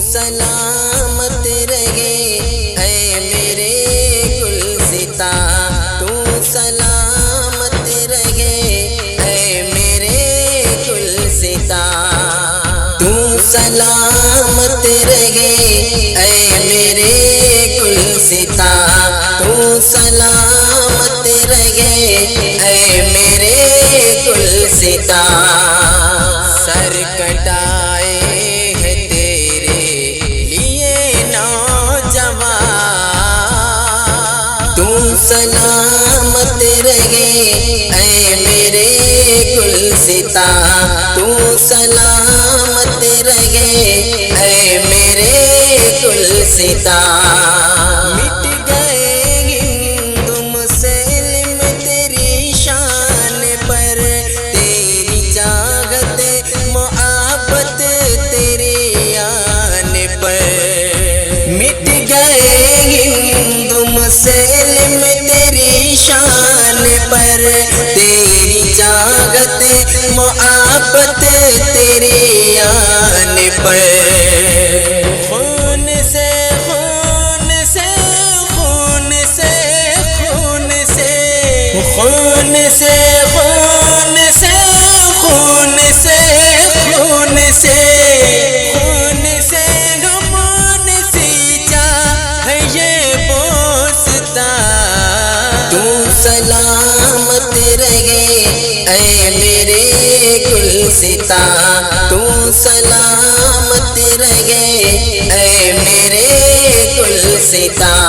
سلامت رہے اے میرے گلستاں، تو سلامت رہے اے میرے گلستاں، تو سلامت رہے اے میرے گلستاں، تو سلامت رہے اے میرے گلستاں۔ سر کٹائے ہے تیرے لیے نوجوان، تو سلامت رہے اے میرے گلستاں، تو سلامت رہے اے میرے گلستاں۔ مٹ گئے ہند مسلم تیری شان پر، تیری چاہت محبت تیرے آنے پر، مٹ گئے ہند مسلم تیری شان پر، تیری چاہت محبت تیرے آنے پر۔ خون سے خون سے خون سے خون سے خون سے خون سے خون سے خون سے خون سے غمون سینچا ہے یہ بوستان، تو سلامت رہے اے میرے گلستاں، تو سلامت رہے اے میرے گلستاں۔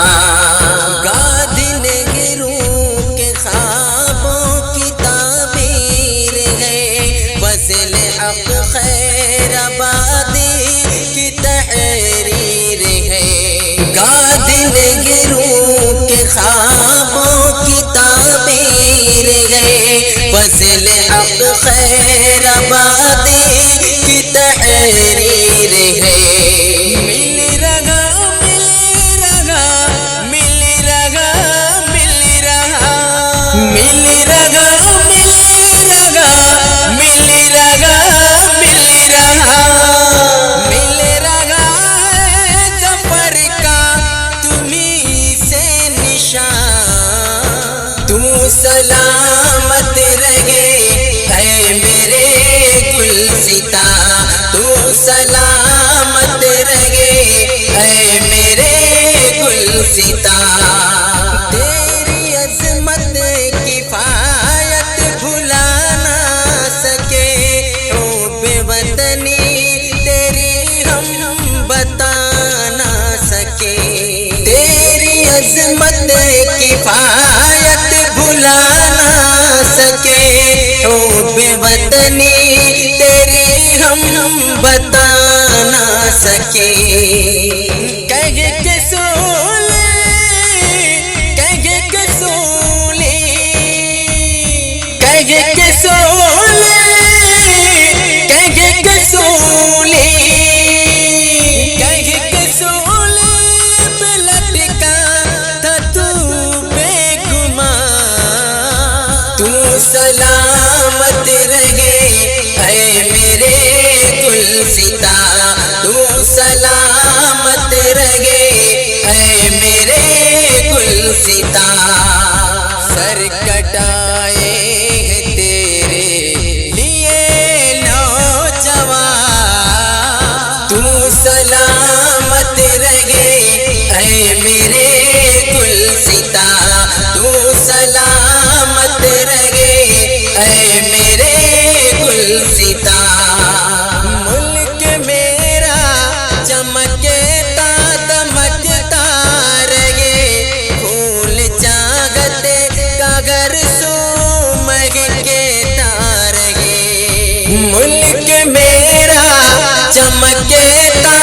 گادن گروہ کے خوابوں کی تعبیر ہے، فضل حق خیر آبادی کی تحریر ہے، گادن گروہ کے خوابوں کی تعبیر ہے، فضل حق خیر آبادی کی تحریر ہے۔ مل رہا مل رہا مل رہا مل رہا مل رہا مل رہا مل رہا مل رہا مل رہا ہے ظفر کا تمہیں سے نشان، تو سلامت رہے اے میرے گلستاں، تو سلامت رہے اے میرے گلستاں۔ تیری عظمت کفایت بھلا نہ سکے، او بے وطنی تیری ہم بتا نہ سکے، تیری عظمت کفایت بھلا نہ سکے، او بے وطنی تیری ہم بتا نہ سکے۔ کہہ کے سولے کہہ کے سولے کہہ کے سولے کہہ کے سولے کہہ کے سولے پہ لٹکا تھا تو بے گمان، تو سلامت رہے اے میرے گلستاں، تو سلامت رہے اے میرے گلستاں۔ سر کٹائے ہے تیرے لیے نوجوان، تو سلامت رہے اے میرے گلستاں، تو سلامت رہے اے میرے گلستاں۔ ملک میرا چمکتا دمکتا رہے، پھول چاہت کا گھر سو مہکتا رہے، ملک میرا چمکتا